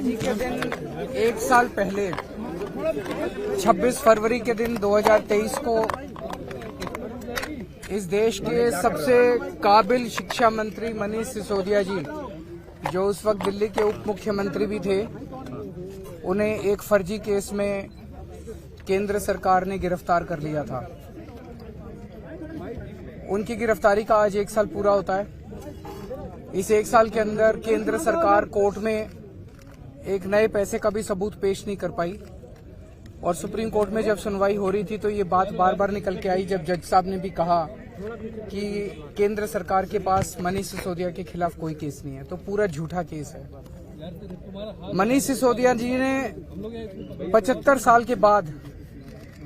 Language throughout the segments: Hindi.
आज ही के दिन एक साल पहले 26 फरवरी के दिन 2023 को इस देश के सबसे काबिल शिक्षा मंत्री मनीष सिसोदिया जी, जो उस वक्त दिल्ली के उप मुख्यमंत्री भी थे, उन्हें एक फर्जी केस में केंद्र सरकार ने गिरफ्तार कर लिया था। उनकी गिरफ्तारी का आज एक साल पूरा होता है। इस एक साल के अंदर केंद्र सरकार कोर्ट में एक नए पैसे का भी सबूत पेश नहीं कर पाई और सुप्रीम कोर्ट में जब सुनवाई हो रही थी तो ये बात बार बार निकल के आई, जब जज साहब ने भी कहा कि केंद्र सरकार के पास मनीष सिसोदिया के खिलाफ कोई केस नहीं है, तो पूरा झूठा केस है। मनीष सिसोदिया जी ने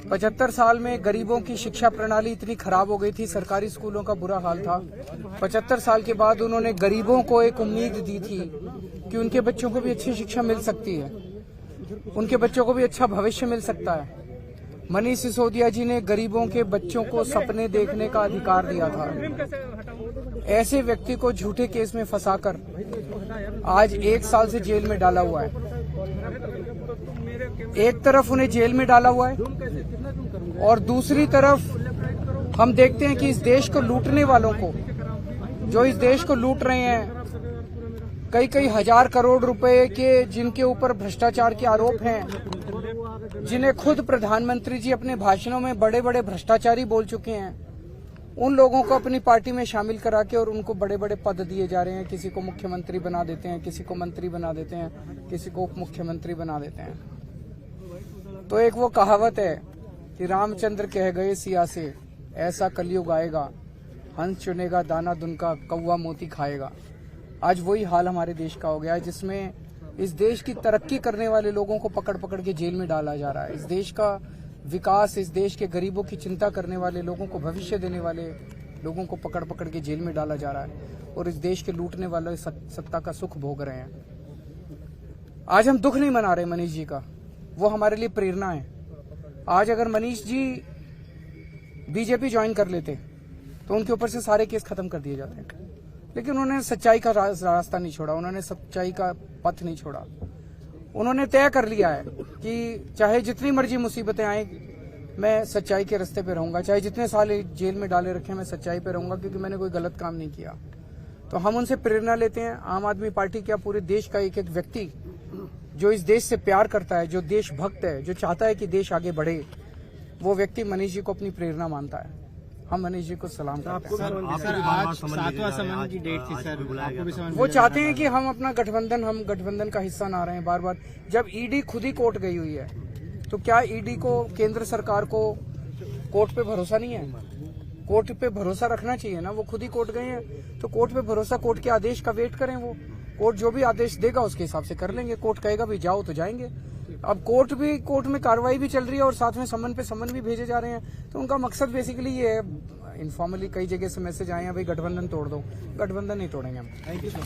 75 साल में गरीबों की शिक्षा प्रणाली इतनी खराब हो गई थी, सरकारी स्कूलों का बुरा हाल था। 75 साल के बाद उन्होंने गरीबों को एक उम्मीद दी थी कि उनके बच्चों को भी अच्छी शिक्षा मिल सकती है, उनके बच्चों को भी अच्छा भविष्य मिल सकता है। मनीष सिसोदिया जी ने गरीबों के बच्चों को सपने देखने का अधिकार दिया था। ऐसे व्यक्ति को झूठे केस में फंसाकर आज एक साल से जेल में डाला हुआ है। एक तरफ उन्हें जेल में डाला हुआ है और दूसरी तरफ हम देखते हैं कि इस देश को लूटने वालों को, जो इस देश को लूट रहे हैं, कई हजार करोड़ रुपए के जिनके ऊपर भ्रष्टाचार के आरोप हैं, जिन्हें खुद प्रधानमंत्री जी अपने भाषणों में बड़े बड़े भ्रष्टाचारी बोल चुके हैं, उन लोगों को अपनी पार्टी में शामिल करा के और उनको बड़े बड़े पद दिए जा रहे हैं। किसी को मुख्यमंत्री बना देते हैं, किसी को मंत्री बना देते हैं, किसी को उप मुख्यमंत्री बना देते हैं। तो एक वो कहावत है कि रामचंद्र कह गए सिया से, ऐसा कलयुग आएगा, हंस चुनेगा दाना दुनका, कौवा मोती खाएगा। आज वही हाल हमारे देश का हो गया है, जिसमें इस देश की तरक्की करने वाले लोगों को पकड़ पकड़ के जेल में डाला जा रहा है। इस देश का विकास, इस देश के गरीबों की चिंता करने वाले लोगों को, भविष्य देने वाले लोगों को पकड़ पकड़ के जेल में डाला जा रहा है और इस देश के लूटने वाले सत्ता का सुख भोग रहे हैं। आज हम दुख नहीं मना रहे मनीष जी का, वो हमारे लिए प्रेरणा है। आज अगर मनीष जी बीजेपी ज्वाइन कर लेते तो उनके ऊपर से सारे केस खत्म कर दिए जाते हैं, लेकिन उन्होंने सच्चाई का रास्ता नहीं छोड़ा, उन्होंने सच्चाई का पथ नहीं छोड़ा। उन्होंने तय कर लिया है कि चाहे जितनी मर्जी मुसीबतें आए, मैं सच्चाई के रास्ते पे रहूंगा, चाहे जितने साल जेल में डाले रखे मैं सच्चाई पे रहूंगा, क्योंकि मैंने कोई गलत काम नहीं किया। तो हम उनसे प्रेरणा लेते हैं। आम आदमी पार्टी क्या, पूरे देश का एक एक व्यक्ति जो इस देश से प्यार करता है, जो देशभक्त है, जो चाहता है कि देश आगे बढ़े, वो व्यक्ति मनीष जी को अपनी प्रेरणा मानता है। हम मनीष जी को सलाम करते हैं। सर, आज 7वां समन की डेट थी सर, आपको भी समन वो चाहते हैं कि हम अपना गठबंधन का हिस्सा ना रहे बार बार। जब ईडी खुद ही कोर्ट गई हुई है, तो क्या ईडी को, केंद्र सरकार को कोर्ट पे भरोसा नहीं है? कोर्ट पे भरोसा रखना चाहिए ना। वो खुद ही कोर्ट गए हैं तो कोर्ट पे भरोसा, कोर्ट के आदेश का वेट करें। वो कोर्ट जो भी आदेश देगा उसके हिसाब से कर लेंगे। कोर्ट कहेगा भी जाओ तो जाएंगे। अब कोर्ट में कार्रवाई भी चल रही है और साथ में समन पे समन भी भेजे जा रहे हैं। तो उनका मकसद बेसिकली ये है, इनफॉर्मली कई जगह से मैसेज आए हैं, भाई गठबंधन तोड़ दो। गठबंधन नहीं तोड़ेंगे हम। Thank you sir.